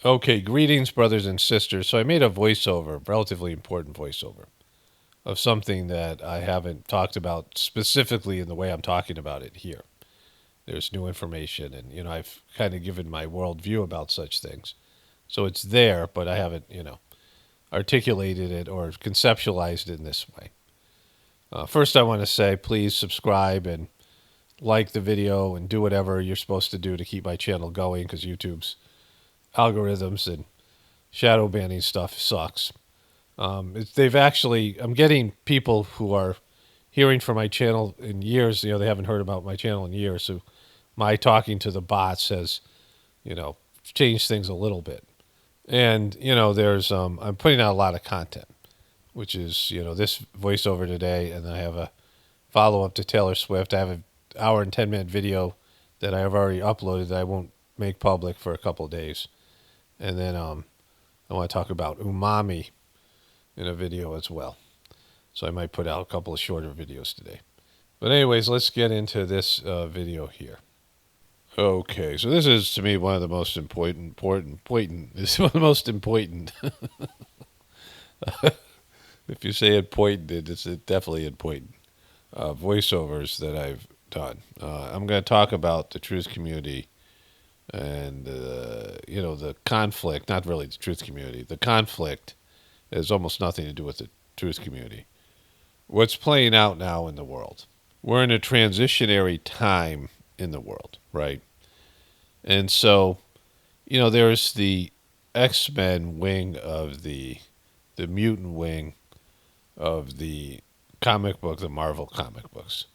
Okay, greetings, brothers and sisters. So I made a voiceover, relatively important voiceover, of something that I haven't talked about specifically in the way I'm talking about it here. There's new information, and I've kind of given my worldview about such things. So it's there, but I haven't, articulated it or conceptualized it in this way. First, I want to say please subscribe and like the video and do whatever you're supposed to do to keep my channel going because YouTube's algorithms and shadow banning stuff sucks. They've actually, I'm getting people who are hearing from my channel in years. They haven't heard about my channel in years. So my talking to the bots has, changed things a little bit. And there's I'm putting out a lot of content, which is this voiceover today, and I have a follow up to Taylor Swift. I have an hour and 10-minute video that I have already uploaded that I won't make public for a couple of days, and then I want to talk about umami in a video as well. So I might put out a couple of shorter videos today. But anyways, let's get into this video here. Okay, so this is to me one of the most important. This is one of the most important. If you say important, it's definitely important. Voiceovers that I've done. I'm going to talk about the truth community and the conflict. Not really the truth community. The conflict has almost nothing to do with the truth community. What's playing out now in the world? We're in a transitionary time in the world, right? And so, there's the X-Men wing of the mutant wing of the comic book, the Marvel comic books,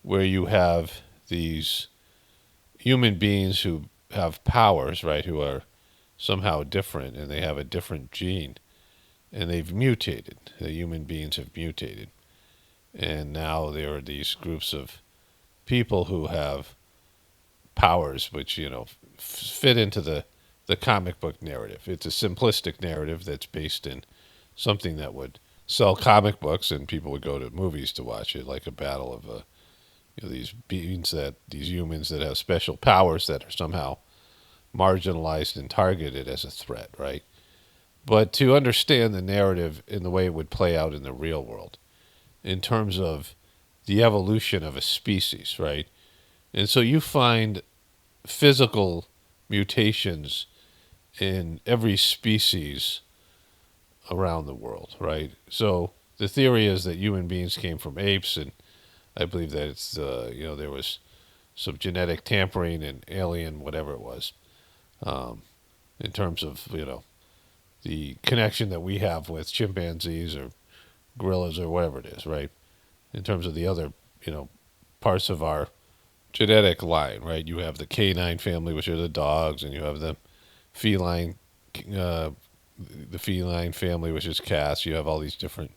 where you have these human beings who have powers, right, who are somehow different, and they have a different gene, and they've mutated. The human beings have mutated. And now there are these groups of people who have powers which, fit into the comic book narrative. It's a simplistic narrative that's based in something that would sell comic books and people would go to movies to watch it, like a battle of these humans that have special powers that are somehow marginalized and targeted as a threat, right? But to understand the narrative in the way it would play out in the real world, in terms of the evolution of a species, right? And so you find physical mutations in every species around the world, right? So the theory is that human beings came from apes, and I believe that it's there was some genetic tampering and alien whatever it was, in terms of the connection that we have with chimpanzees or gorillas or whatever it is, right? In terms of the other parts of our genetic line, right? You have the canine family, which are the dogs, and you have the feline family, which is cats. You have all these different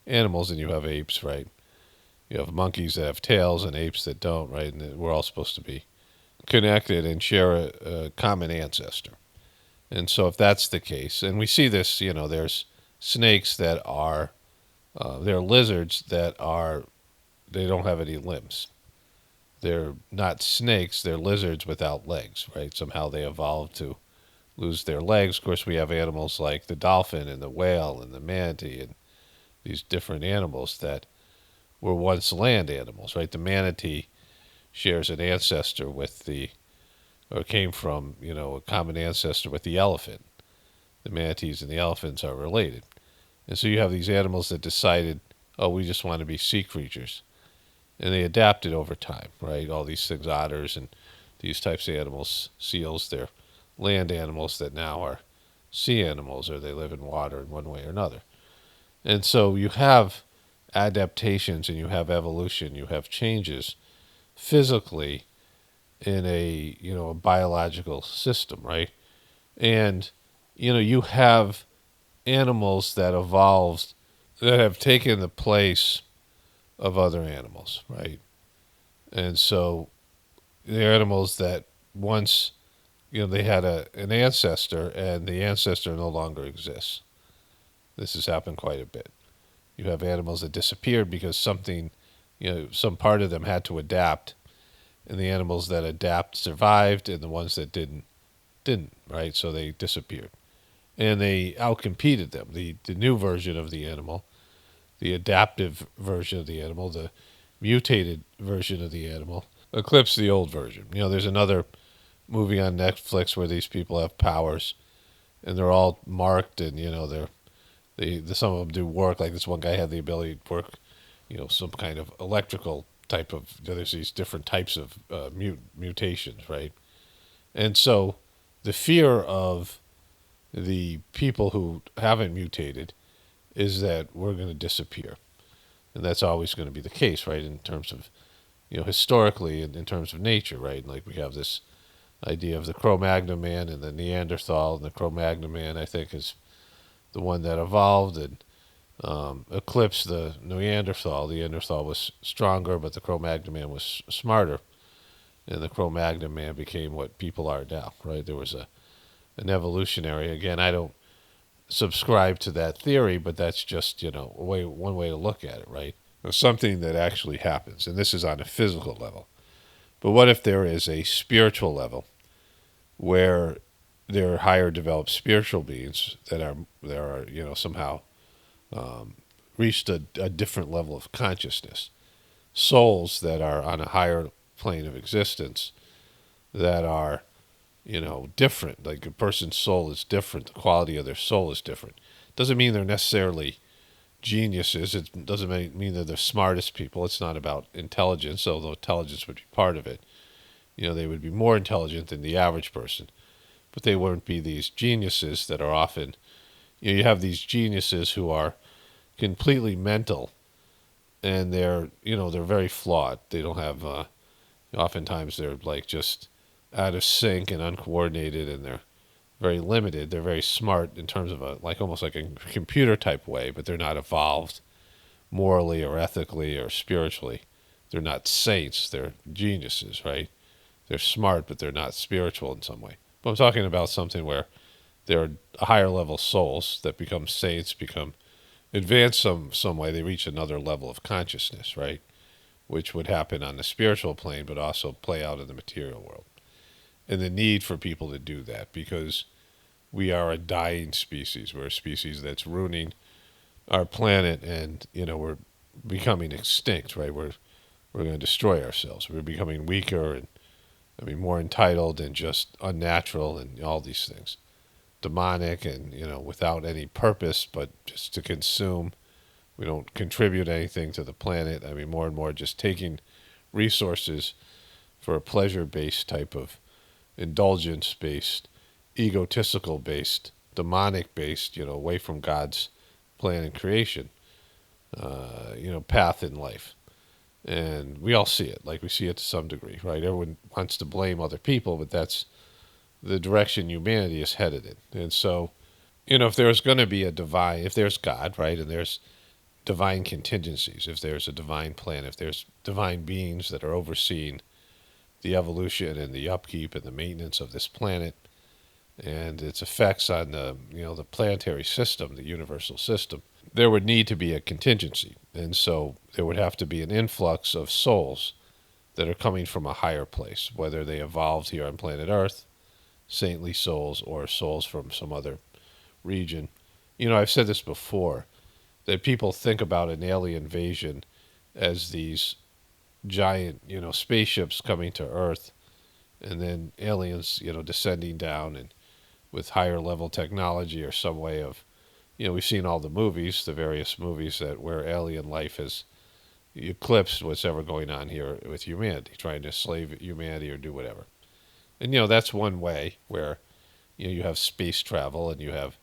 animals, and you have apes, right? You have monkeys that have tails and apes that don't, right? And we're all supposed to be connected and share a common ancestor. And so if that's the case, and we see this, there's snakes that are, they're lizards that are, they don't have any limbs. They're not snakes, they're lizards without legs, right? Somehow they evolved to lose their legs. Of course, we have animals like the dolphin and the whale and the manatee and these different animals that were once land animals, right? The manatee shares an ancestor with or came from, a common ancestor with the elephant. The manatees and the elephants are related. And so you have these animals that decided, oh, we just want to be sea creatures. And they adapted over time, right? All these things, otters and these types of animals, seals, they're land animals that now are sea animals, or they live in water in one way or another. And so you have adaptations and you have evolution, you have changes physically in a biological system, right? And you have animals that evolved that have taken the place of other animals, right? And so they're animals that once they had an ancestor, and the ancestor no longer exists. This has happened quite a bit. You have animals that disappeared because something, some part of them had to adapt, and the animals that adapt survived, and the ones that didn't didn't, right? So they disappeared. And they outcompeted them. The new version of the animal, the adaptive version of the animal, the mutated version of the animal, eclipsed the old version. There's another movie on Netflix where these people have powers, and they're all marked, and some of them do work. Like this one guy had the ability to work, some kind of electrical type of. There's these different types of mutations, right? And so, the fear of the people who haven't mutated is that we're going to disappear, and that's always going to be the case, right? In terms of, historically, in terms of nature, right? Like we have this idea of the Cro-Magnon man and the Neanderthal, and the Cro-Magnon man, I think, is the one that evolved and eclipsed the Neanderthal. The Neanderthal was stronger, but the Cro-Magnon man was smarter, and the Cro-Magnon man became what people are now, right? There was an evolutionary. Again, I don't subscribe to that theory, but that's just one way to look at it, right? Something that actually happens, and this is on a physical level. But what if there is a spiritual level where there are higher developed spiritual beings that are somehow reached a different level of consciousness, souls that are on a higher plane of existence that are different. Like a person's soul is different. The quality of their soul is different. Doesn't mean they're necessarily geniuses. It doesn't mean they're the smartest people. It's not about intelligence, although intelligence would be part of it. They would be more intelligent than the average person, but they wouldn't be these geniuses that are often, you have these geniuses who are completely mental, and they're very flawed. They don't have, oftentimes they're like just out of sync and uncoordinated, and they're very limited. They're very smart in terms of almost like a computer type way, but they're not evolved morally or ethically or spiritually. They're not saints. They're geniuses, right? They're smart, but they're not spiritual in some way. But I'm talking about something where there are higher level souls that become saints, become advanced some way. They reach another level of consciousness, right? Which would happen on the spiritual plane, but also play out in the material world. And the need for people to do that, because we are a dying species. We're a species that's ruining our planet, and we're becoming extinct, right? We're going to destroy ourselves. We're becoming weaker and more entitled and just unnatural and all these things, demonic and without any purpose but just to consume. We don't contribute anything to the planet. More and more just taking resources for a pleasure-based type of indulgence-based, egotistical-based, demonic-based, away from God's plan and creation, path in life. And we all see it, like we see it to some degree, right? Everyone wants to blame other people, but that's the direction humanity is headed in. And so, if there's going to be if there's God, right, and there's divine contingencies, if there's a divine plan, if there's divine beings that are overseeing the evolution and the upkeep and the maintenance of this planet and its effects on the planetary system, the universal system, there would need to be a contingency. And so there would have to be an influx of souls that are coming from a higher place, whether they evolved here on planet Earth, saintly souls, or souls from some other region. I've said this before, that people think about an alien invasion as these giant, spaceships coming to Earth, and then aliens, descending down and with higher level technology or some way of, we've seen all the movies, the various movies where alien life has eclipsed what's ever going on here with humanity, trying to slave humanity or do whatever. And, that's one way where, you have space travel and you have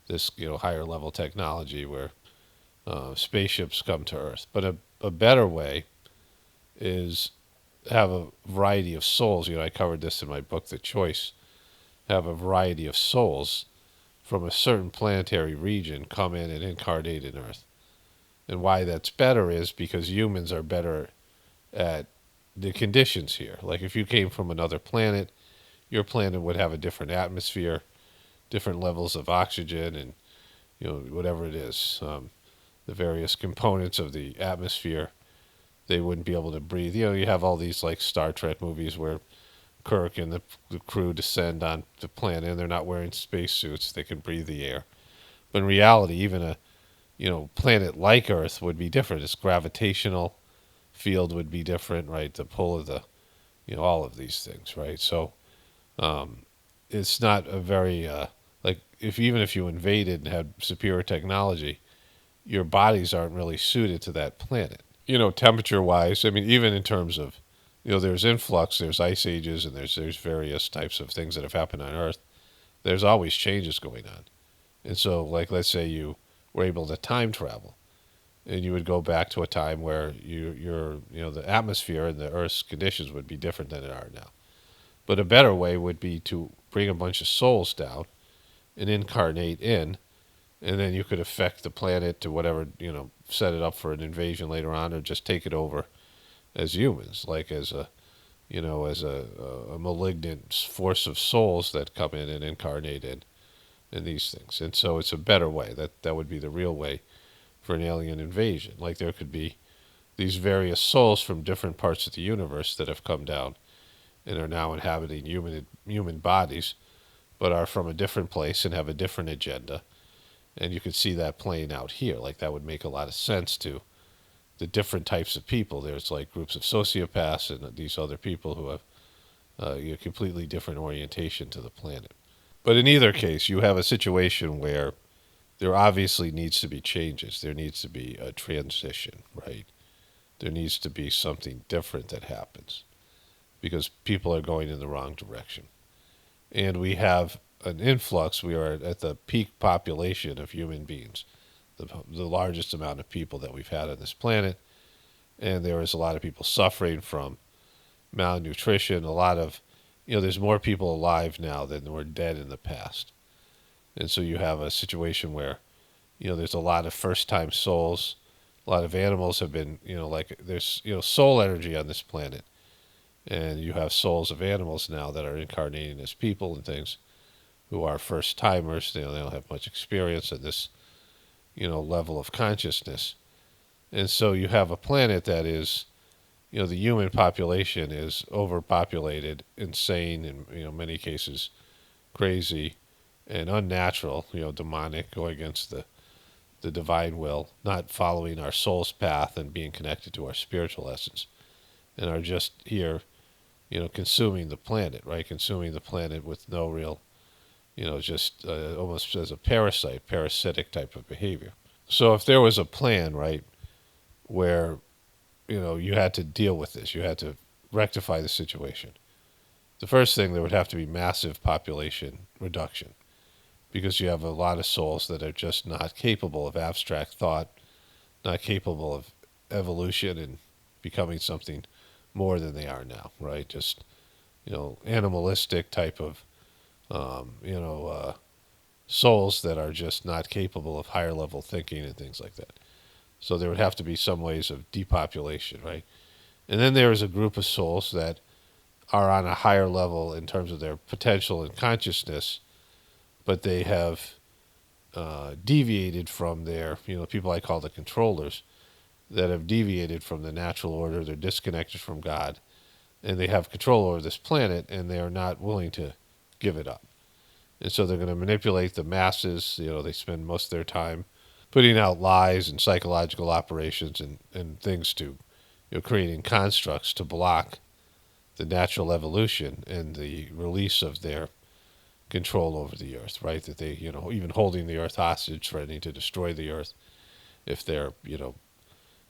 this, higher level technology where spaceships come to Earth. But a better way is have a variety of souls. I covered this in my book, The Choice. Have a variety of souls from a certain planetary region come in and incarnate in Earth. And why that's better is because humans are better at the conditions here. Like if you came from another planet, your planet would have a different atmosphere, different levels of oxygen, and whatever it is, the various components of the atmosphere. They wouldn't be able to breathe. You have all these like Star Trek movies where Kirk and the crew descend on the planet, and they're not wearing spacesuits. They can breathe the air. But in reality, even a planet like Earth would be different. Its gravitational field would be different, right? The pull of the all of these things, right? So um, it's not a very like if even if you invaded and had superior technology, your bodies aren't really suited to that planet. Temperature wise, I mean, even in terms of there's influx, there's ice ages, and there's various types of things that have happened on Earth. There's always changes going on, and so like let's say you were able to time travel, and you would go back to a time where the atmosphere and the Earth's conditions would be different than they are now. But a better way would be to bring a bunch of souls down and incarnate in, and then you could affect the planet to whatever, set it up for an invasion later on, or just take it over as humans, like as a malignant force of souls that come in and incarnate in these things. And so it's a better way. That would be the real way for an alien invasion. Like there could be these various souls from different parts of the universe that have come down and are now inhabiting human bodies, but are from a different place and have a different agenda. And you could see that playing out here. Like that would make a lot of sense to the different types of people. There's like groups of sociopaths and these other people who have completely different orientation to the planet. But in either case, you have a situation where there obviously needs to be changes. There needs to be a transition, right? There needs to be something different that happens because people are going in the wrong direction. And we have an influx. We are at the peak population of human beings, the largest amount of people that we've had on this planet. And there is a lot of people suffering from malnutrition. A lot of, there's more people alive now than were dead in the past. And so you have a situation where, there's a lot of first time souls. A lot of animals have been, like there's, soul energy on this planet. And you have souls of animals now that are incarnating as people and things who are first timers. They don't have much experience at this, level of consciousness. And so you have a planet that is, the human population is overpopulated, insane, in many cases crazy and unnatural, demonic, going against the divine will, not following our soul's path and being connected to our spiritual essence, and are just here, consuming the planet, right? Consuming the planet with no real, just almost as a parasitic type of behavior. So if there was a plan, right, where, you had to deal with this, you had to rectify the situation. The first thing, there would have to be massive population reduction because you have a lot of souls that are just not capable of abstract thought, not capable of evolution and becoming something more than they are now, right? Just, animalistic type of, souls that are just not capable of higher level thinking and things like that. So there would have to be some ways of depopulation, right? And then there is a group of souls that are on a higher level in terms of their potential and consciousness, but they have deviated from their, people I call the controllers, that have deviated from the natural order. They're disconnected from God, and they have control over this planet, and they are not willing to give it up. And so they're going to manipulate the masses. They spend most of their time putting out lies and psychological operations and things to, creating constructs to block the natural evolution and the release of their control over the earth, right? That they, even holding the earth hostage, threatening to destroy the earth if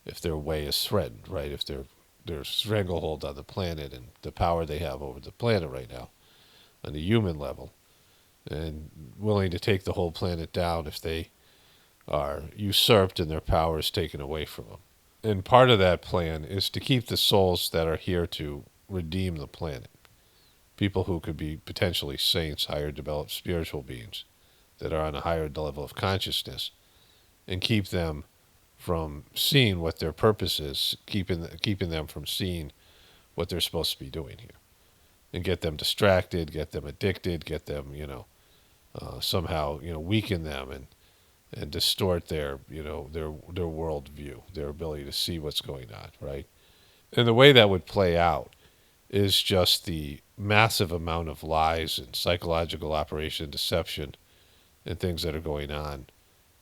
if their way is threatened, right? If their stranglehold on the planet and the power they have over the planet right now on the human level, and willing to take the whole planet down if they are usurped and their power is taken away from them. And part of that plan is to keep the souls that are here to redeem the planet. People who could be potentially saints, higher developed spiritual beings that are on a higher level of consciousness, and keep them from seeing what their purpose is, keeping them from seeing what they're supposed to be doing here, and get them distracted, get them addicted, get them, somehow, weaken them and distort their, their world view, their ability to see what's going on, right? And the way that would play out is just the massive amount of lies and psychological operation, deception, and things that are going on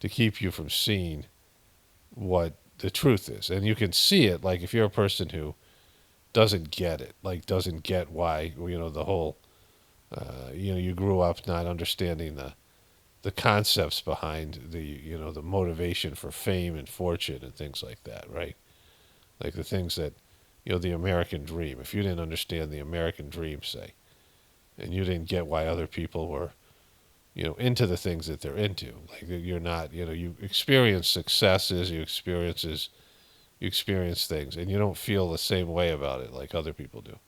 to keep you from seeing what the truth is. And you can see it, like if you're a person who doesn't get it, like doesn't get why, the whole, you grew up not understanding the concepts behind the motivation for fame and fortune and things like that, right? Like the things that, the American dream. If you didn't understand the American dream, say, and you didn't get why other people were, into the things that they're into, like you're not, you experience successes, you experience things, and you don't feel the same way about it like other people do.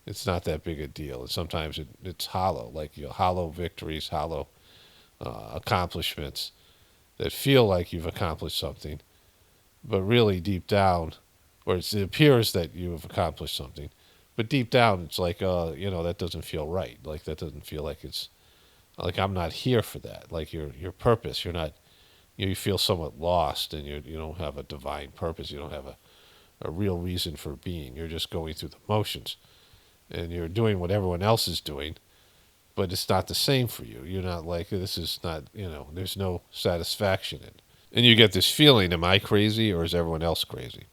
It's not that big a deal, and sometimes it's hollow, like hollow victories, hollow accomplishments that feel like you've accomplished something, but really deep down, or it appears that you have accomplished something, but deep down it's like, that doesn't feel right. Like that doesn't feel like it's like I'm not here for that. Like your purpose, you're not. You feel somewhat lost, and you don't have a divine purpose. You don't have a real reason for being. You're just going through the motions, and you're doing what everyone else is doing, but it's not the same for you. You're not like, this is not, there's no satisfaction in it. And you get this feeling, am I crazy or is everyone else crazy?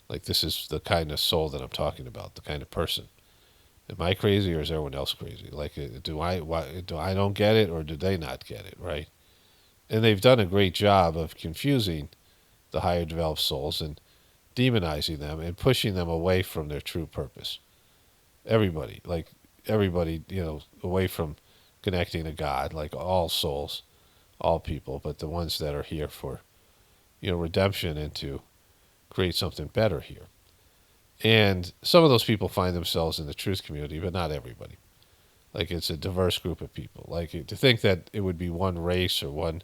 Like, this is the kind of soul that I'm talking about, the kind of person. Am I crazy or is everyone else crazy? Like, do I don't get it or do they not get it, right? And they've done a great job of confusing the higher developed souls and demonizing them and pushing them away from their true purpose. Everybody, away from connecting to God, like all souls, all people, but the ones that are here for, redemption and to create something better here. And some of those people find themselves in the truth community, but not everybody. Like it's a diverse group of people. Like to think that it would be one race or one,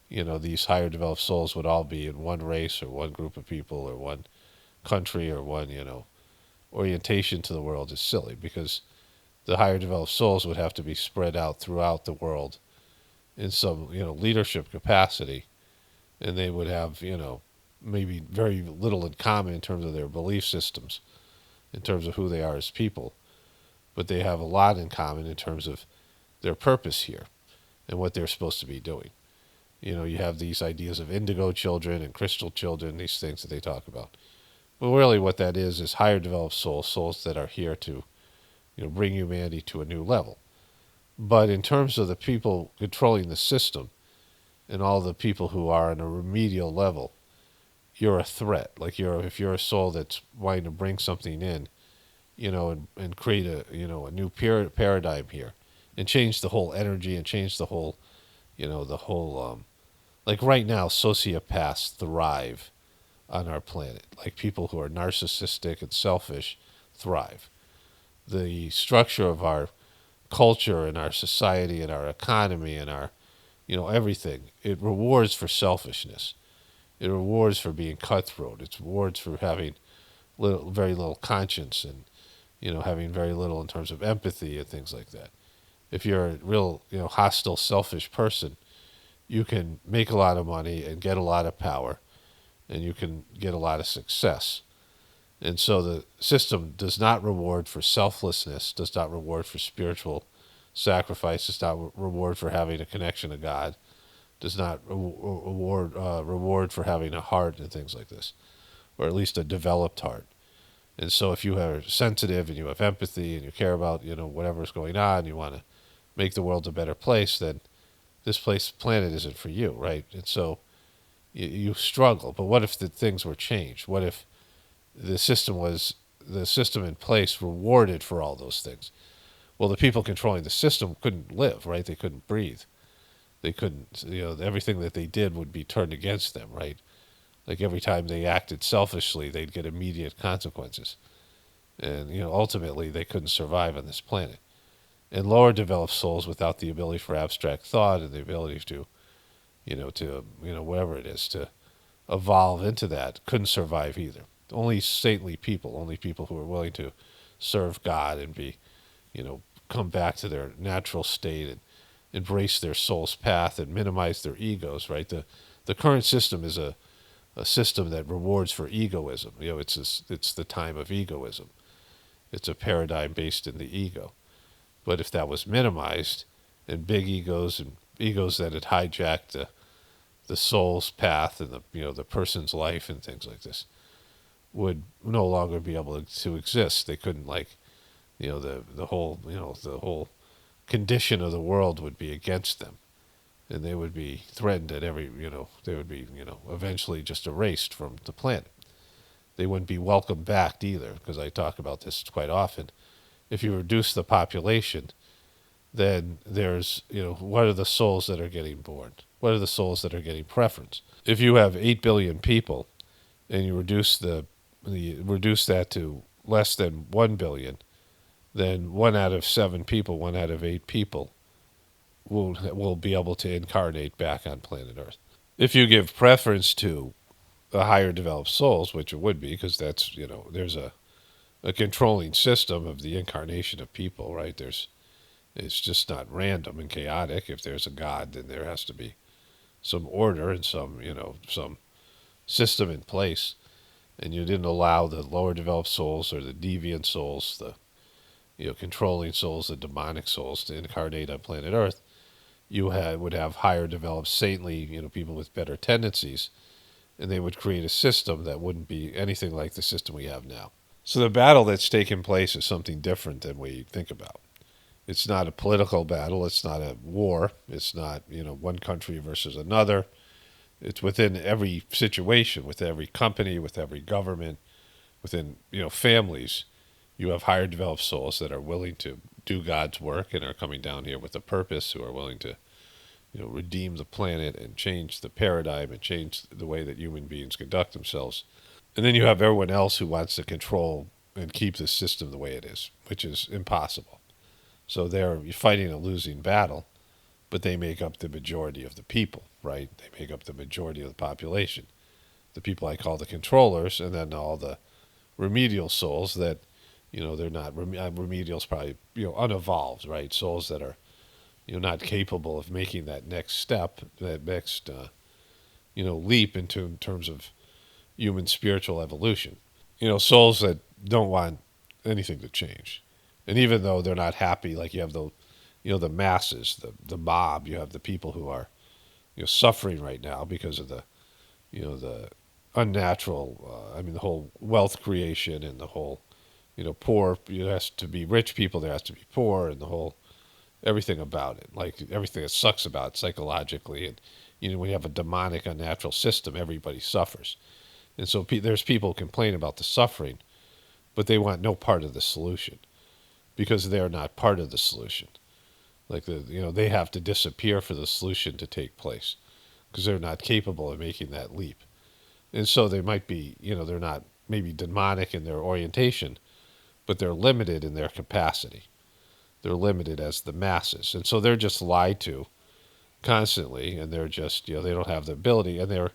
these higher developed souls would all be in one race or one group of people or one country or one, orientation to the world is silly, because the higher developed souls would have to be spread out throughout the world in some, leadership capacity, and they would have, maybe very little in common in terms of their belief systems, in terms of who they are as people, but they have a lot in common in terms of their purpose here and what they're supposed to be doing. You have these ideas of indigo children and crystal children, these things that they talk about. Well, really what that is higher developed souls that are here to, bring humanity to a new level. But in terms of the people controlling the system and all the people who are on a remedial level, you're a threat. Like if you're a soul that's wanting to bring something in, and create a new paradigm here, and change the whole energy and change the whole, like right now, sociopaths thrive on our planet. Like people who are narcissistic and selfish thrive. The structure of our culture and our society and our economy and our, everything, it rewards for selfishness. It rewards for being cutthroat. It rewards for having very little conscience and, having very little in terms of empathy and things like that. If you're a real, hostile, selfish person, you can make a lot of money and get a lot of power, and you can get a lot of success. And so the system does not reward for selflessness, does not reward for spiritual sacrifice, does not reward for having a connection to God, does not reward for having a heart and things like this, or at least a developed heart. And so if you are sensitive and you have empathy and you care about, whatever's going on, you want to make the world a better place, then this planet isn't for you, right? And so you struggle. But what if the things were changed? What if the system in place rewarded for all those things? Well, the people controlling the system couldn't live, right? They couldn't breathe. They couldn't, everything that they did would be turned against them, right? Like every time they acted selfishly, they'd get immediate consequences. And, ultimately they couldn't survive on this planet. And lower developed souls without the ability for abstract thought and the ability to, whatever it is, to evolve into that, couldn't survive either. Only saintly people, only people who are willing to serve God and be, come back to their natural state and embrace their soul's path and minimize their egos, right? The current system is a system that rewards for egoism. It's the time of egoism. It's a paradigm based in the ego. But if that was minimized, and big egos and egos that had hijacked the soul's path and the person's life and things like this would no longer be able to exist. They couldn't, like, the whole condition of the world would be against them, and they would be threatened at every, they would be, eventually just erased from the planet. They wouldn't be welcomed back either, because I talk about this quite often. If you reduce the population, then there's, what are the souls that are getting born? What are the souls that are getting preference? If you have 8 billion people and you reduce that to less than 1 billion, then 1 out of 7 people, 1 out of 8 people will be able to incarnate back on planet Earth. If you give preference to the higher developed souls, which it would be, because that's, there's a controlling system of the incarnation of people, right? It's just not random and chaotic. If there's a God, then there has to be some order and some system in place. And you didn't allow the lower developed souls or the deviant souls, the controlling souls, the demonic souls, to incarnate on planet Earth. You would have higher developed saintly, people with better tendencies, and they would create a system that wouldn't be anything like the system we have now. So the battle that's taken place is something different than we think about. It's not a political battle. It's not a war. It's not, one country versus another. It's within every situation, with every company, with every government, within, families. You have higher developed souls that are willing to do God's work and are coming down here with a purpose, who are willing to, redeem the planet and change the paradigm and change the way that human beings conduct themselves. And then you have everyone else who wants to control and keep the system the way it is, which is impossible. So they're fighting a losing battle, but they make up the majority of the people, right? They make up the majority of the population. The people I call the controllers, and then all the remedial souls that, they're not, remedial's probably, unevolved, right? Souls that are, not capable of making that next step, that next, leap into in terms of human spiritual evolution. Souls that don't want anything to change. And even though they're not happy, like you have the masses, the mob, you have the people who are, suffering right now because of the unnatural, the whole wealth creation and the whole, poor, there has to be rich people, there has to be poor, and the whole, everything about it, like everything that sucks about it psychologically. And, when you have a demonic, unnatural system, everybody suffers. And so there's people who complain about the suffering, but they want no part of the solution because they're not part of the solution. Like they have to disappear for the solution to take place because they're not capable of making that leap. And so they might be, they're not maybe demonic in their orientation, but they're limited in their capacity. They're limited as the masses. And so they're just lied to constantly, and they're just, they don't have the ability, and they're,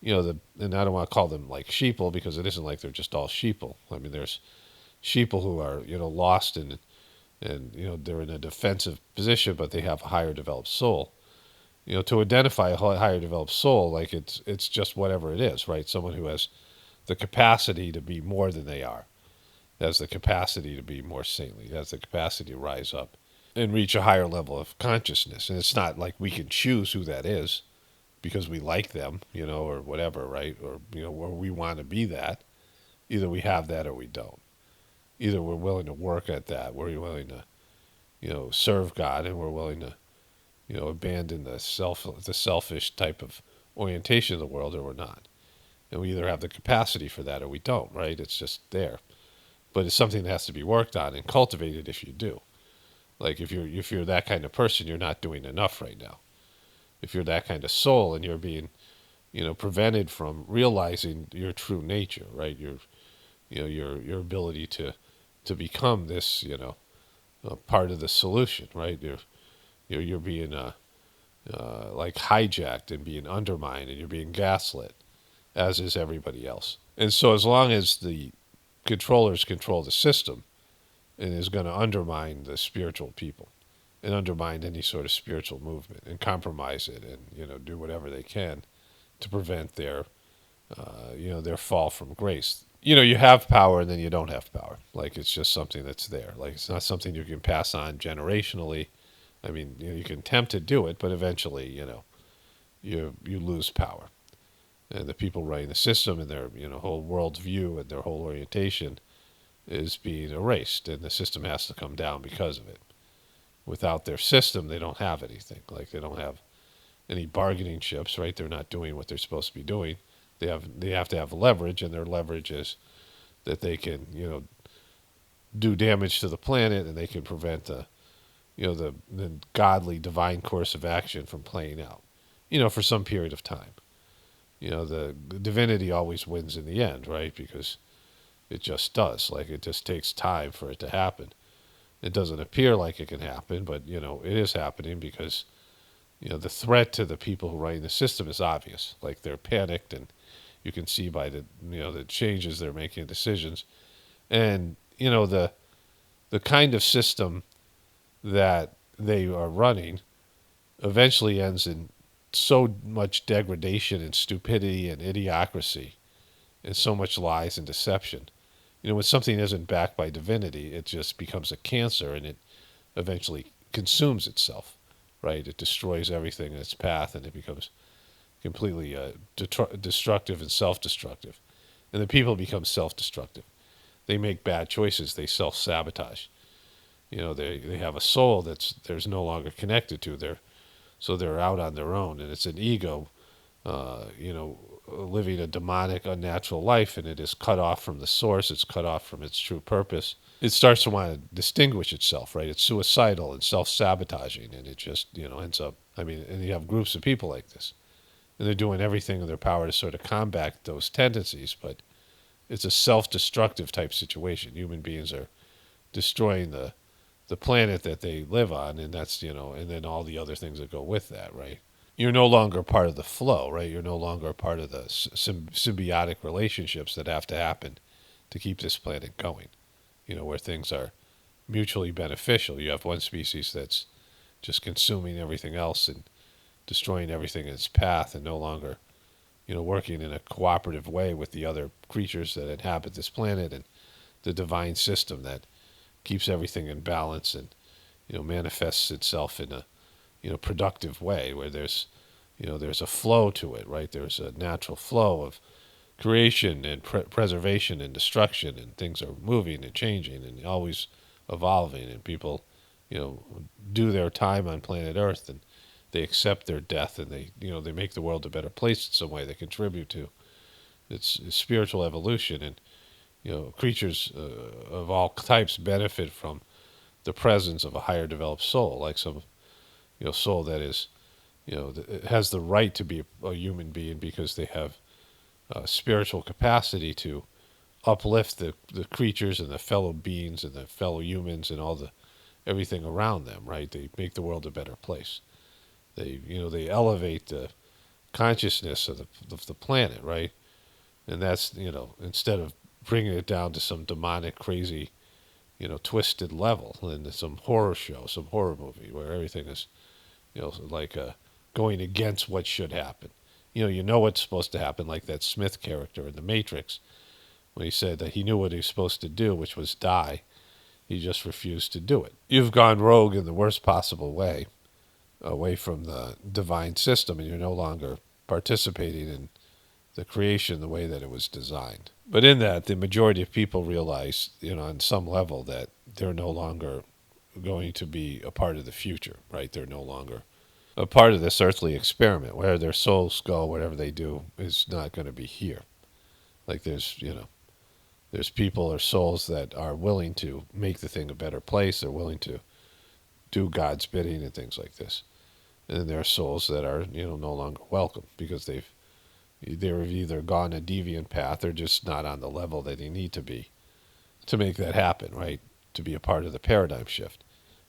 and I don't want to call them like sheeple, because it isn't like they're just all sheeple. There's sheeple who are, lost and they're in a defensive position, but they have a higher developed soul. To identify a higher developed soul, like it's just whatever it is, right? Someone who has the capacity to be more than they are, has the capacity to be more saintly, has the capacity to rise up and reach a higher level of consciousness. And it's not like we can choose who that is because we like them, or whatever, right? Or, or we want to be that. Either we have that or we don't. Either we're willing to work at that, we're willing to, serve God, and we're willing to, abandon the selfish type of orientation of the world, or we're not. And we either have the capacity for that or we don't, right? It's just there. But it's something that has to be worked on and cultivated if you do. Like if you're that kind of person, you're not doing enough right now. If you're that kind of soul and you're being, prevented from realizing your true nature, right? Your ability to become this, part of the solution, right? You're being like hijacked and being undermined, and you're being gaslit, as is everybody else. And so as long as the controllers control the system, and is going to undermine the spiritual people and undermine any sort of spiritual movement and compromise it, and do whatever they can to prevent their their fall from grace. you have power and then you don't have power. Like it's just something that's there. Like it's not something you can pass on generationally. I mean, you can attempt to do it, but eventually, you lose power. And the people running the system and their whole worldview and their whole orientation is being erased, and the system has to come down because of it. Without their system, they don't have anything. Like they don't have any bargaining chips, right? They're not doing what they're supposed to be doing. They have to have leverage, and their leverage is that they can do damage to the planet, and they can prevent the godly divine course of action from playing out, for some period of time. The divinity always wins in the end, right? Because it just does. Like it just takes time for it to happen. It doesn't appear like it can happen, but it is happening because the threat to the people who run the system is obvious. Like they're panicked, and you can see by the changes they're making, decisions, and the kind of system that they are running eventually ends in so much degradation and stupidity and idiocracy and so much lies and deception. When something isn't backed by divinity, it just becomes a cancer, and it eventually consumes itself, right? It destroys everything in its path, and it becomes completely destructive and self-destructive. And the people become self-destructive. They make bad choices. They self-sabotage. They have a soul there's no longer connected to. They're out on their own, and it's an ego, living a demonic, unnatural life, and it is cut off from the source. It's cut off from its true purpose. It starts to want to distinguish itself, right? It's suicidal and self-sabotaging, and it just, ends up. I mean, and you have groups of people like this, and they're doing everything in their power to sort of combat those tendencies, but it's a self-destructive type situation. Human beings are destroying the planet that they live on, and that's and then all the other things that go with that, right? You're no longer part of the flow, right? You're no longer part of the symbiotic relationships that have to happen to keep this planet going. Where things are mutually beneficial. You have one species that's just consuming everything else and destroying everything in its path, and no longer working in a cooperative way with the other creatures that inhabit this planet and the divine system that keeps everything in balance and manifests itself in a productive way where there's a flow to it, right? There's a natural flow of creation and preservation and destruction, and things are moving and changing and always evolving, and people do their time on planet Earth, and they accept their death, and they make the world a better place in some way. They contribute to its spiritual evolution, and creatures of all types benefit from the presence of a higher developed soul, like some soul that is that has the right to be a human being because they have spiritual capacity to uplift the creatures and the fellow beings and the fellow humans and all the everything around them, right? They make the world a better place. They elevate the consciousness of the planet, right? And that's instead of bringing it down to some demonic, crazy, twisted level into some horror show, some horror movie where everything is, like going against what should happen. What's supposed to happen, like that Smith character in The Matrix, when he said that he knew what he was supposed to do, which was die. He just refused to do it. You've gone rogue in the worst possible way, away from the divine system, and you're no longer participating in the creation the way that it was designed. But in that, the majority of people realize, on some level, that they're no longer going to be a part of the future, right? They're no longer a part of this earthly experiment. Where their souls go, whatever they do, is not going to be here. Like there's people or souls that are willing to make the thing a better place. They're willing to do God's bidding and things like this. And then there are souls that are, no longer welcome because they've either gone a deviant path or just not on the level that they need to be to make that happen, right? To be a part of the paradigm shift.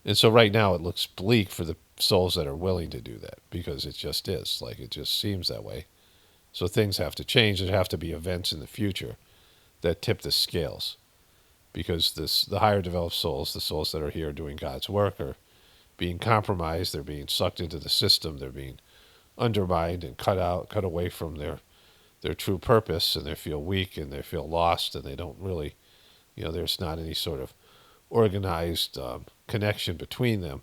And so right now it looks bleak for the souls that are willing to do that because it just is. Like it just seems that way. So things have to change. There have to be events in the future that tip the scales because the higher developed souls, the souls that are here doing God's work, are being compromised. They're being sucked into the system. They're being undermined and cut away from their their true purpose, and they feel weak and they feel lost, and they don't really, there's not any sort of organized connection between them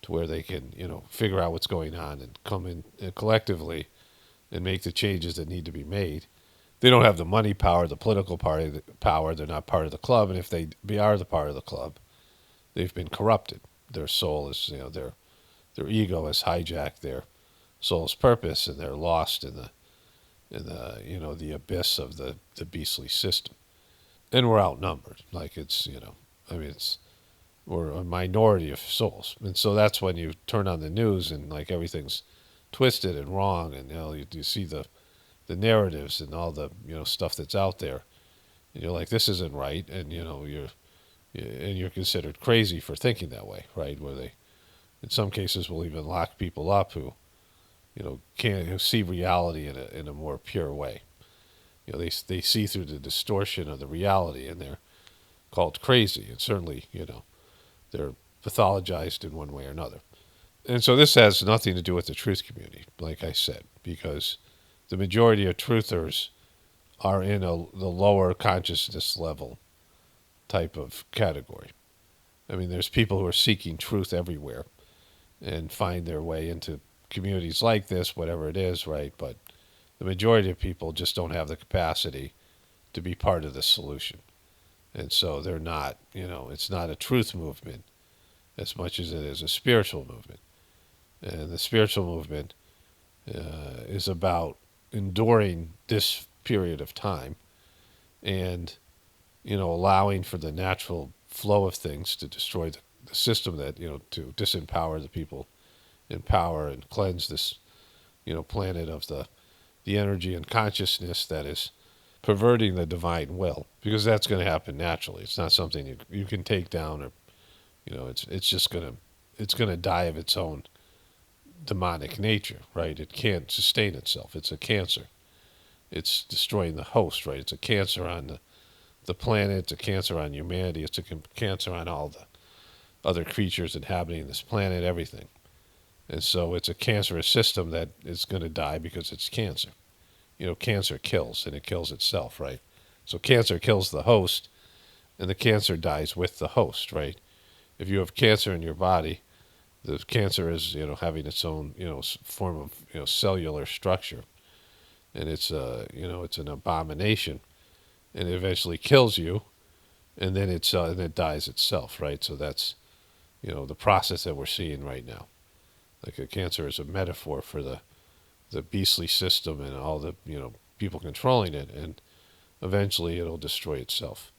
to where they can, figure out what's going on and come in collectively and make the changes that need to be made. They don't have the money power, the political party power. They're not part of the club, and if they are the part of the club, they've been corrupted. Their soul is, their ego has hijacked their soul's purpose, and they're lost in the abyss of the beastly system. And we're outnumbered. Like it's, I mean, we're a minority of souls, and so that's when you turn on the news and like everything's twisted and wrong, and you see the narratives and all the stuff that's out there, and you're like, this isn't right, and you're considered crazy for thinking that way, right? Where they, in some cases, will even lock people up who can't see reality in a more pure way. They see through the distortion of the reality, and they're called crazy, and certainly they're pathologized in one way or another. And so this has nothing to do with the truth community, like I said, because the majority of truthers are in the lower consciousness level type of category. I mean, there's people who are seeking truth everywhere and find their way into communities like this, whatever it is, right? But the majority of people just don't have the capacity to be part of the solution. And so they're not, it's not a truth movement as much as it is a spiritual movement. And the spiritual movement is about enduring this period of time and, allowing for the natural flow of things to destroy the system that, to disempower the people in power and cleanse this, planet of the energy and consciousness that is perverting the divine will, because that's going to happen naturally. It's not something you can take down, or it's just it's going to die of its own demonic nature, right? It can't sustain itself. It's a cancer. It's destroying the host, right? It's a cancer on the planet. It's a cancer on humanity. It's a cancer on all the other creatures inhabiting this planet, everything. And so it's a cancerous system that is going to die because it's cancer. Cancer kills, and it kills itself, right? So cancer kills the host, and the cancer dies with the host, right? If you have cancer in your body, the cancer is, having its own, form of, cellular structure, and it's, it's an abomination, and it eventually kills you, and then and it dies itself, right? So that's, the process that we're seeing right now. Like a cancer is a metaphor for the beastly system and all the, people controlling it, and eventually it'll destroy itself.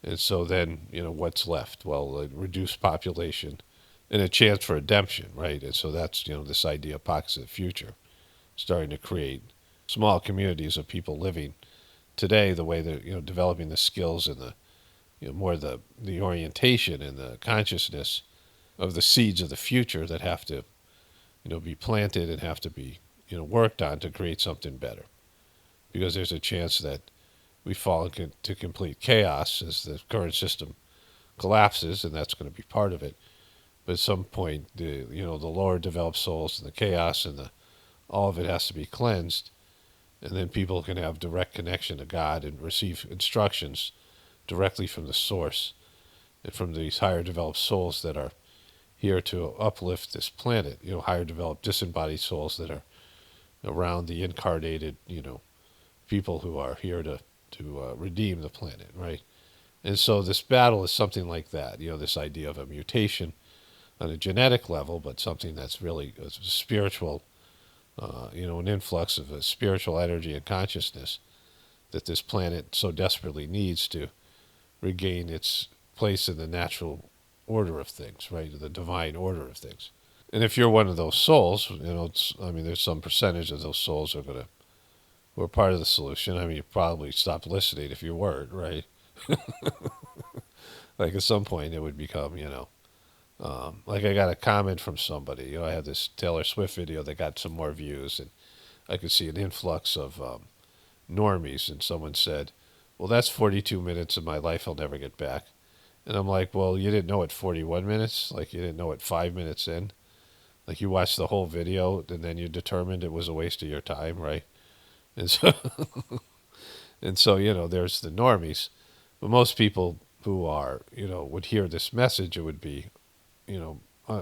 And so then, what's left? Well, a reduced population and a chance for redemption, right? And so that's, this idea of pockets of the future, starting to create small communities of people living today the way that, developing the skills and the, more the orientation and the consciousness of the seeds of the future that have to, be planted and have to be, worked on to create something better. Because there's a chance that we fall into complete chaos as the current system collapses, and that's going to be part of it. But at some point, the lower developed souls and the chaos and all of it has to be cleansed, and then people can have direct connection to God and receive instructions directly from the source and from these higher developed souls that are here to uplift this planet. Higher developed disembodied souls that are around the incarnated, people who are here to redeem the planet, right? And so this battle is something like that. This idea of a mutation on a genetic level, but something that's really a spiritual, an influx of a spiritual energy and consciousness that this planet so desperately needs to regain its place in the natural order of things, right? The divine order of things. And if you're one of those souls, there's some percentage of those souls who are part of the solution. I mean, you probably stop listening if you weren't, right? Like at some point it would become, like I got a comment from somebody. I had this Taylor Swift video that got some more views, and I could see an influx of normies, and someone said, well, that's 42 minutes of my life I'll never get back. And I'm like, well, you didn't know it 41 minutes? Like you didn't know it 5 minutes in? Like you watched the whole video and then you determined it was a waste of your time, right? And so, and so, there's the normies, but most people who are, would hear this message, it would be,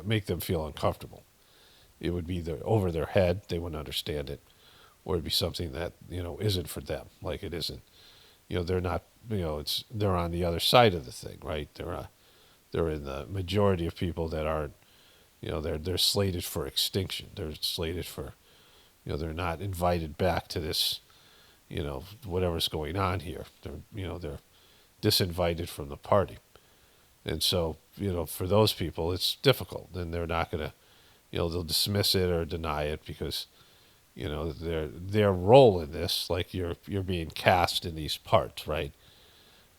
make them feel uncomfortable. It would be over their head. They wouldn't understand it, or it'd be something that isn't for them. Like it isn't. They're not. They're on the other side of the thing, right? They're in the majority of people that aren't. They're slated for extinction. They're slated for. They're not invited back to this. Whatever's going on here. They're disinvited from the party, and so for those people, it's difficult, and they're not gonna. They'll dismiss it or deny it because their role in this, like you're being cast in these parts, right?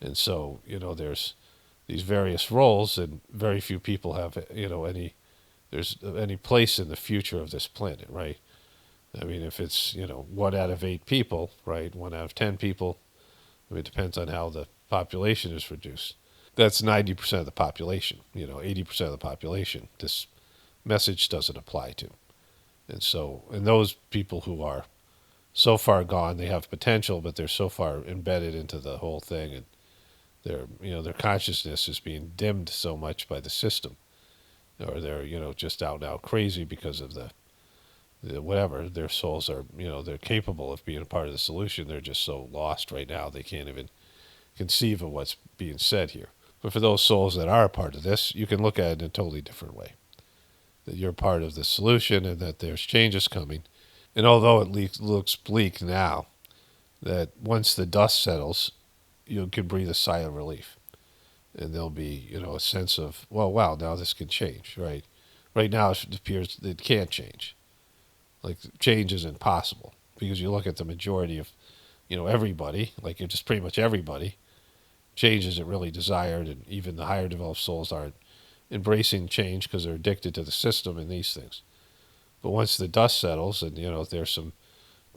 And so there's these various roles, and very few people have any place in the future of this planet, right? I mean, if it's 1 out of 8 people, right, 1 out of 10 people, I mean, it depends on how the population is reduced. That's 90% of the population. 80% of the population. This message doesn't apply to. And those people who are so far gone, they have potential, but they're so far embedded into the whole thing, and their consciousness is being dimmed so much by the system, or they're just out and out crazy because of the whatever. Their souls are they're capable of being a part of the solution. They're just so lost right now they can't even conceive of what's being said here. But for those souls that are a part of this, you can look at it in a totally different way. That you're part of the solution and that there's changes coming. And although it looks bleak now, that once the dust settles, you can breathe a sigh of relief. And there'll be, a sense of, well, wow, now this can change, right? Right now it appears it can't change. Like change is impossible because you look at the majority of, everybody, like it's just pretty much everybody, change isn't really desired, and even the higher developed souls aren't embracing change because they're addicted to the system and these things. But once the dust settles and, there's some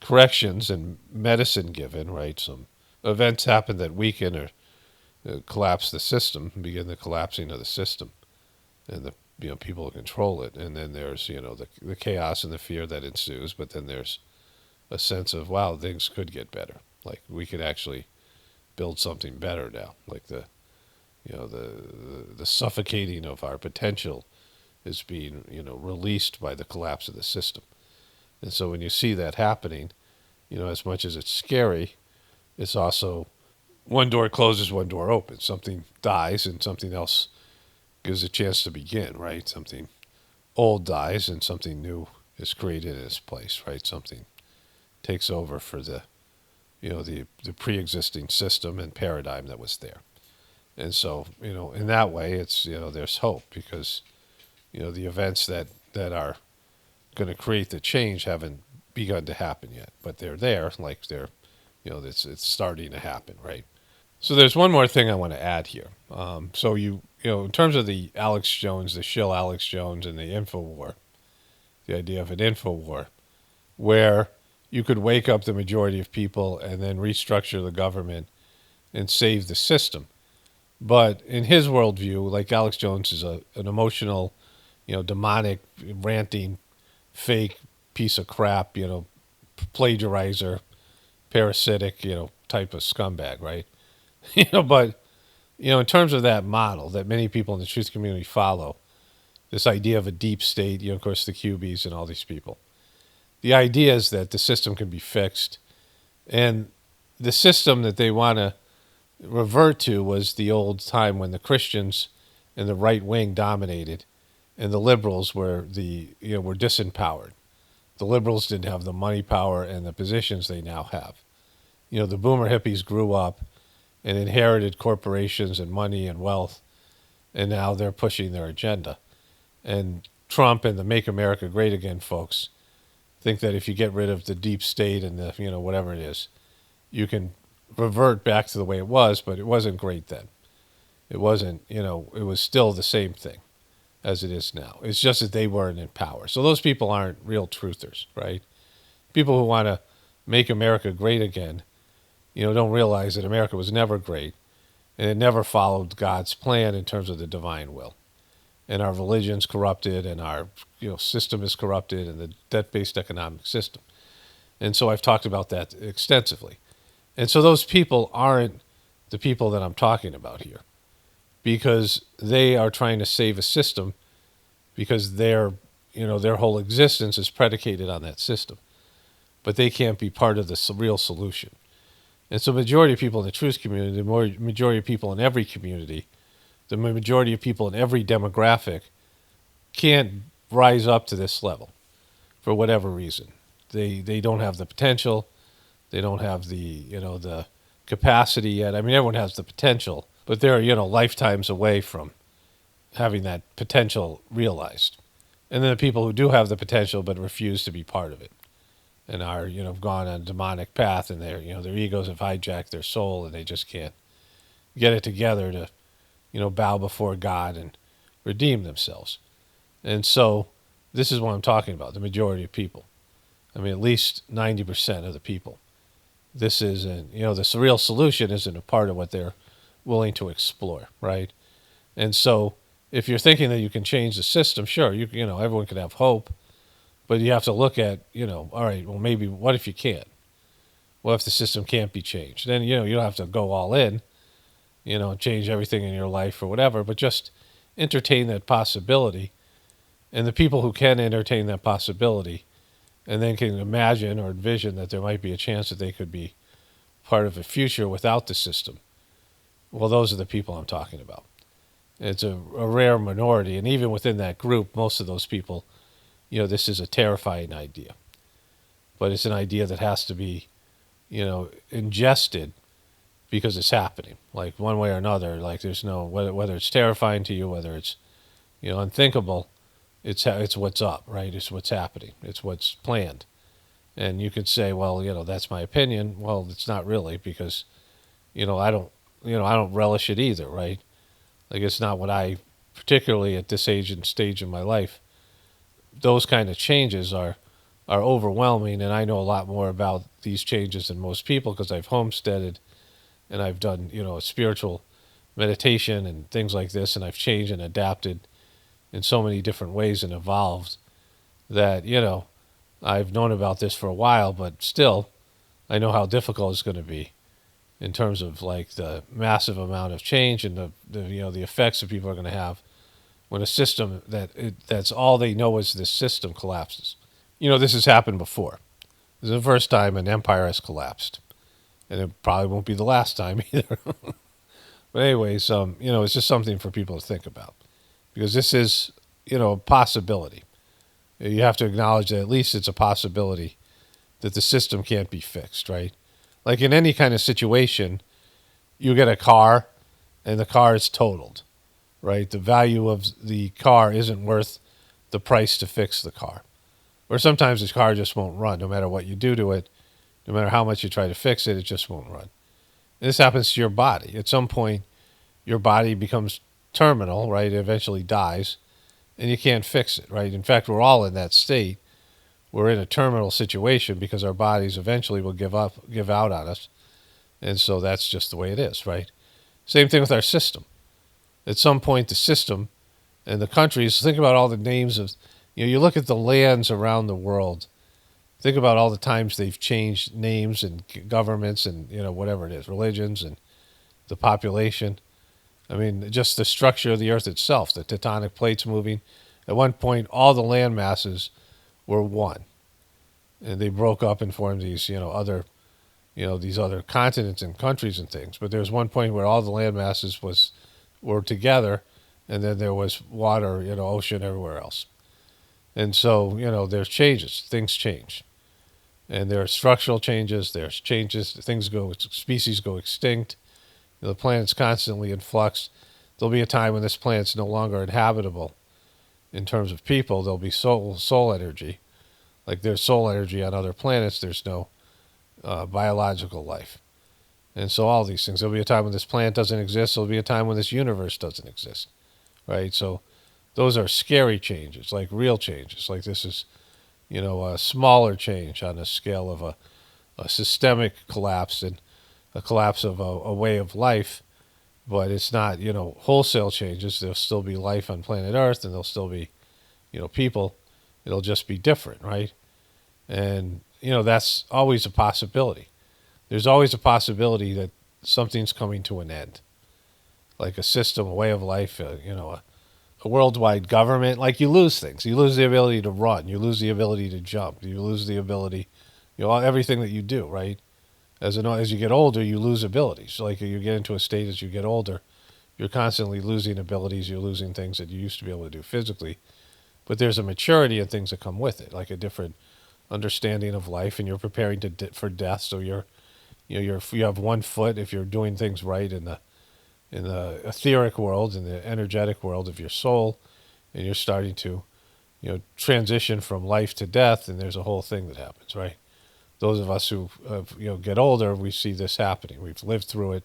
corrections and medicine given, right, some events happen that weaken or collapse the system, begin the collapsing of the system, and the people who control it. And then there's, the chaos and the fear that ensues, but then there's a sense of, wow, things could get better. Like we could actually build something better now. Like the suffocating of our potential is being released by the collapse of the system. And so when you see that happening, as much as it's scary, it's also one door closes, one door opens. Something dies and something else gives a chance to begin, right? Something old dies and something new is created in its place, right? Something takes over for the the pre-existing system and paradigm that was there. And so, in that way, it's, there's hope because, the events that are going to create the change haven't begun to happen yet, but they're there, like it's starting to happen, right? So there's one more thing I want to add here. So in terms of the Alex Jones, the shill Alex Jones and the info war, the idea of an info war, where you could wake up the majority of people and then restructure the government and save the system. But in his worldview, like Alex Jones is an emotional, demonic, ranting, fake piece of crap, plagiarizer, parasitic, type of scumbag, right? But in terms of that model that many people in the truth community follow, this idea of a deep state, of course, the QBs and all these people. The idea is that the system can be fixed, and the system that they want to revert to was the old time when the Christians and the right wing dominated, and the liberals were were disempowered. The liberals didn't have the money, power, and the positions they now have. The boomer hippies grew up and inherited corporations and money and wealth, and now they're pushing their agenda. And Trump and the Make America Great Again folks think that if you get rid of the deep state and the whatever it is, you can revert back to the way it was, but it wasn't great then. It wasn't, it was still the same thing as it is now. It's just that they weren't in power. So those people aren't real truthers, right? People who want to make America great again, don't realize that America was never great and it never followed God's plan in terms of the divine will. And our religion's corrupted and our system is corrupted and the debt-based economic system. And so I've talked about that extensively. And so those people aren't the people that I'm talking about here, because they are trying to save a system, because their whole existence is predicated on that system. But they can't be part of the real solution. And so, majority of people in the truth community, the majority of people in every community, the majority of people in every demographic can't rise up to this level for whatever reason. They don't have the potential. They don't have the capacity yet. I mean, everyone has the potential, but they're lifetimes away from having that potential realized. And then the people who do have the potential but refuse to be part of it, and are gone on a demonic path, and their egos have hijacked their soul, and they just can't get it together to bow before God and redeem themselves. And so this is what I'm talking about, the majority of people. I mean, at least 90% of the people. This isn't, the real solution isn't a part of what they're willing to explore, right? And so if you're thinking that you can change the system, sure, everyone can have hope, but you have to look at, all right, well, maybe what if you can't? What if the system can't be changed? Then, you don't have to go all in, change everything in your life or whatever, but just entertain that possibility. And the people who can entertain that possibility and then can imagine or envision that there might be a chance that they could be part of a future without the system, well, those are the people I'm talking about. It's a rare minority, and even within that group, most of those people, this is a terrifying idea. But it's an idea that has to be, ingested, because it's happening. Like, one way or another, like, there's no, whether it's terrifying to you, whether it's, unthinkable, it's what's up, right? It's what's happening. It's what's planned. And you could say, well, that's my opinion. Well, it's not really, because, I don't relish it either, right? Like, it's not what I, particularly at this age and stage in my life, those kind of changes are overwhelming, and I know a lot more about these changes than most people, because I've homesteaded and I've done, spiritual meditation and things like this, and I've changed and adapted in so many different ways and evolved that, I've known about this for a while, but still I know how difficult it's going to be in terms of, like, the massive amount of change and the effects that people are going to have when a system that's all they know is this system collapses. This has happened before. This is the first time an empire has collapsed, and it probably won't be the last time either. But anyways, it's just something for people to think about, because this is, a possibility. You have to acknowledge that at least it's a possibility that the system can't be fixed, right? Like, in any kind of situation, you get a car and the car is totaled, right? The value of the car isn't worth the price to fix the car. Or sometimes the car just won't run. No matter what you do to it, no matter how much you try to fix it, it just won't run. And this happens to your body. At some point, your body becomes terminal, right? It eventually dies, and you can't fix it, right? In fact, we're all in that state. We're in a terminal situation because our bodies eventually will give out on us. And so that's just the way it is, right? Same thing with our system. At some point, the system and the countries, think about all the names of, you look at the lands around the world, think about all the times they've changed names and governments and, whatever it is, religions and the population. I mean, just the structure of the earth itself, the tectonic plates moving. At one point, all the land masses were one, and they broke up and formed these, these other continents and countries and things. But there was one point where all the land masses were together, and then there was water, ocean everywhere else. And so, there's changes, things change, and there are structural changes. There's changes, species go extinct. The planet's constantly in flux. There'll be a time when this planet's no longer inhabitable in terms of people. There'll be soul energy. Like, there's soul energy on other planets. There's no biological life. And so all these things. There'll be a time when this planet doesn't exist. There'll be a time when this universe doesn't exist. Right? So those are scary changes, like real changes. Like, this is, a smaller change on a scale of a systemic collapse and a collapse of a way of life. But it's not, wholesale changes. There'll still be life on planet Earth, and there'll still be, people. It'll just be different, right? And that's always a possibility. There's always a possibility that something's coming to an end, like a system, a way of life, a worldwide government. Like you lose things. You lose the ability to run. You lose the ability to jump. You lose the ability, everything that you do, right? As you get older, you lose abilities. Like you get into a state as you get older, you're constantly losing abilities. You're losing things that you used to be able to do physically. But there's a maturity and things that come with it, like a different understanding of life, and you're preparing for death. So you have one foot if you're doing things right in the etheric world, in the energetic world of your soul, and you're starting to transition from life to death, and there's a whole thing that happens, right? Those of us who get older, we see this happening. We've lived through it,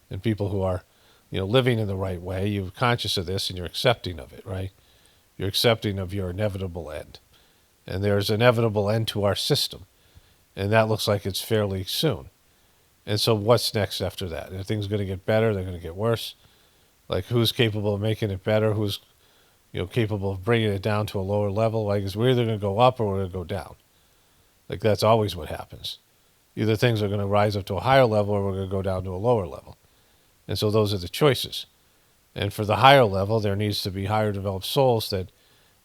and people who are living in the right way, you're conscious of this and you're accepting of it, right? You're accepting of your inevitable end, and there's an inevitable end to our system, and that looks like it's fairly soon. And so, what's next after that? Are things going to get better? They're going to get worse. Like, who's capable of making it better? Who's capable of bringing it down to a lower level? Like, we're either going to go up or we're going to go down. Like, that's always what happens. Either things are going to rise up to a higher level or we're going to go down to a lower level. And so those are the choices. And for the higher level, there needs to be higher developed souls that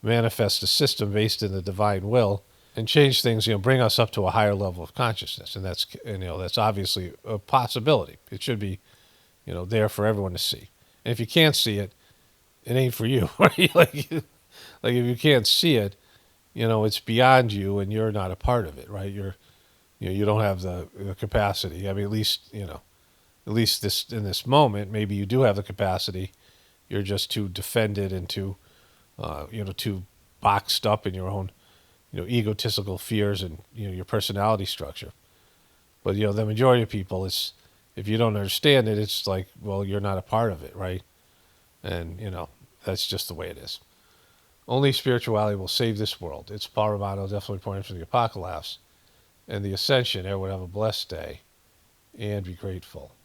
manifest a system based in the divine will and change things, bring us up to a higher level of consciousness. And that's obviously a possibility. It should be, there for everyone to see. And if you can't see it, it ain't for you, right? Like if you can't see it, it's beyond you and you're not a part of it, right? You don't have the capacity. I mean, at least this in this moment, maybe you do have the capacity. You're just too defended and too boxed up in your own, egotistical fears and your personality structure. But the majority of people, if you don't understand it, it's like, well, you're not a part of it, right? And that's just the way it is. Only spirituality will save this world. It's Paul Romano, definitely pointing from the Apocalypse and the Ascension. Everyone have a blessed day and be grateful.